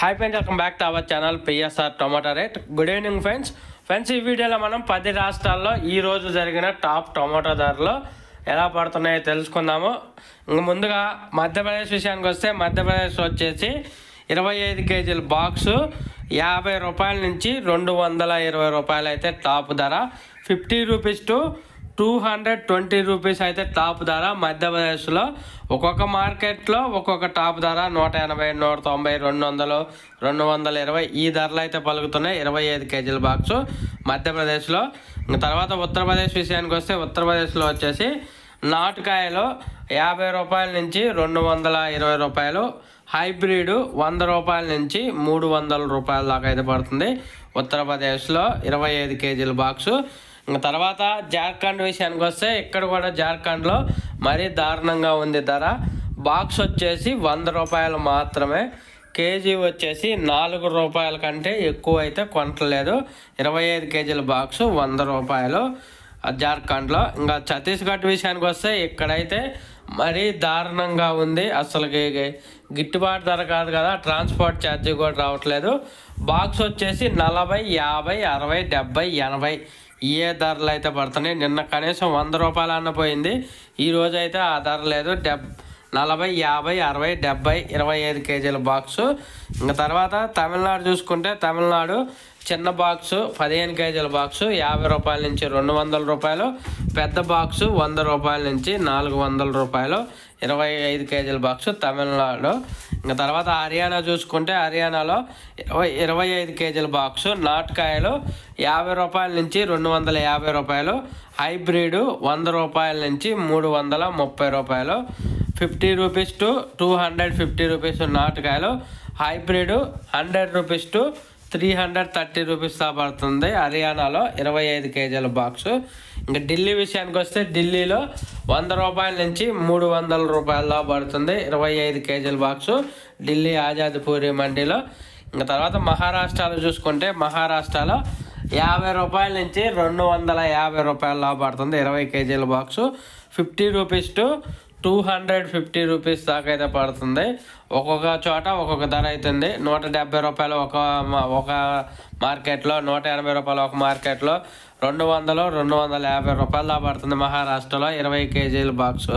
Hi friends, welcome back to our channel PSR tomato rate. Good evening friends, ఈ వీడియోలో మనం 10 రాష్ట్రాల్లో ఈ రోజు జరిగిన టాప్ టొమాటో ధరలు ఎలా పడుతున్నాయో తెలుసుకుందాము. ఇంక ముందుగా మధ్యప్రదేశ్ విషయానికి వస్తే, మధ్యప్రదేశ్ వచ్చేసి 25 కేజీల బాక్సు 50 రూపాయల నుంచి 220 రూపాయలు అయితే టాప్ ధర. 50 రూపీస్ టు 220 రూపీస్ అయితే టాప్ ధర మధ్యప్రదేశ్లో. ఒక్కొక్క మార్కెట్లో ఒక్కొక్క టాప్ ధర 180, 190, 200, 220 ఈ ధరలు అయితే పలుకుతున్నాయి 25 కేజీల బాక్సు మధ్యప్రదేశ్లో. తర్వాత ఉత్తరప్రదేశ్ విషయానికి వస్తే, ఉత్తరప్రదేశ్లో వచ్చేసి నాటుకాయలు 50 రూపాయల నుంచి 220 రూపాయలు, హైబ్రిడ్ 100 రూపాయల నుంచి 300 రూపాయల దాకా అయితే పడుతుంది ఉత్తరప్రదేశ్లో 25 కేజీల బాక్సు. తర్వాత జార్ఖండ్ విషయానికి వస్తే, ఇక్కడ కూడా జార్ఖండ్లో మరీ దారుణంగా ఉంది ధర. బాక్స్ వచ్చేసి 100 రూపాయలు మాత్రమే, కేజీ వచ్చేసి 4 రూపాయల కంటే ఎక్కువ అయితే కొనట్లేదు. 25 కేజీల బాక్సు 100 రూపాయలు జార్ఖండ్లో. ఇంకా ఛత్తీస్గఢ్ విషయానికి వస్తే, ఇక్కడైతే మరీ దారుణంగా ఉంది. అసలుకి గిట్టుబాటు ధర కాదు కదా, ట్రాన్స్పోర్ట్ ఛార్జీ కూడా రావట్లేదు. బాక్స్ వచ్చేసి 40, 50, 60, 70, 80 ఏ ధరలు అయితే పడుతున్నాయి. నిన్న కనీసం 100 రూపాయలు అన్న పోయింది, ఈరోజు అయితే ఆ ధర లేదు. 40, 50, 60, 70 25 కేజీల బాక్సు. ఇంకా తర్వాత తమిళనాడు చూసుకుంటే, తమిళనాడు చిన్న బాక్సు 15 కేజీల బాక్సు 50 రూపాయల నుంచి 200 రూపాయలు, పెద్ద బాక్సు 100 రూపాయల నుంచి 400 రూపాయలు 25 కేజీల బాక్సు తమిళనాడు. ఇంకా తర్వాత హర్యానా చూసుకుంటే, హర్యానాలో 25 కేజీల బాక్సు నాటుకాయలు 50 రూపాయల నుంచి 250 రూపాయలు, హైబ్రిడ్ 100 రూపాయల నుంచి 330 రూపాయలు, 50 రూపీస్ టు 250 రూపీస్ నాటుకాయలు, హైబ్రిడ్ 100 రూపీస్ టు 330 రూపీస్ దా పడుతుంది హర్యానాలో 25 కేజీల బాక్సు. ఇంకా ఢిల్లీ విషయానికి వస్తే, ఢిల్లీలో 100 రూపాయల నుంచి 300 రూపాయల పడుతుంది 25 కేజీల బాక్సు ఢిల్లీ ఆజాద్పూరి మండీలో. ఇంకా తర్వాత మహారాష్ట్రలో చూసుకుంటే, మహారాష్ట్రలో 50 రూపాయల నుంచి 250 రూపాయల పడుతుంది 20 కేజీల బాక్సు. 50 రూపీస్ టు 250 రూపీస్ దాకా అయితే పడుతుంది. ఒక్కొక్క చోట ఒక్కొక్క ధర అవుతుంది. 170 రూపాయలు ఒక మార్కెట్లో, 180 రూపాయలు ఒక మార్కెట్లో, 200, 250 రూపాయలు దాకా పడుతుంది మహారాష్ట్రలో 20 కేజీల బాక్సు.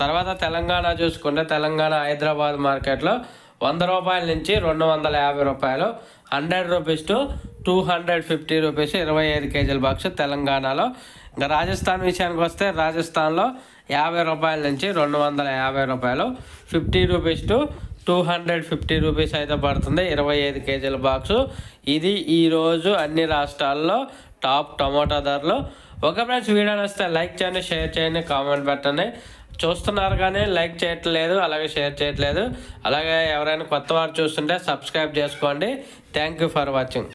తర్వాత తెలంగాణ చూసుకుంటే, తెలంగాణ హైదరాబాద్ మార్కెట్లో 100 రూపాయల నుంచి 250 రూపాయలు, 100 రూపీస్ టు 250 రూపీస్ 25 కేజీల బాక్సు తెలంగాణలో. ఇంకా రాజస్థాన్ విషయానికి వస్తే, రాజస్థాన్లో 50 రూపాయల నుంచి 250 రూపాయలు, 50 రూపీస్ టు 250 రూపీస్ అయితే పడుతుంది 25 కేజీల బాక్సు. ఇది ఈరోజు అన్ని రాష్ట్రాల్లో టాప్ టొమాటో ధరలు. ఒక ఫ్రెండ్స్, వీడియో వస్తే లైక్ చేయండి, షేర్ చేయండి, కామెంట్ పెట్టండి. చూస్తున్నారు కానీ లైక్ చేయట్లేదు, అలాగే షేర్ చేయట్లేదు. అలాగే ఎవరైనా కొత్త వారు చూస్తుంటే సబ్స్క్రైబ్ చేసుకోండి. Thank you for watching.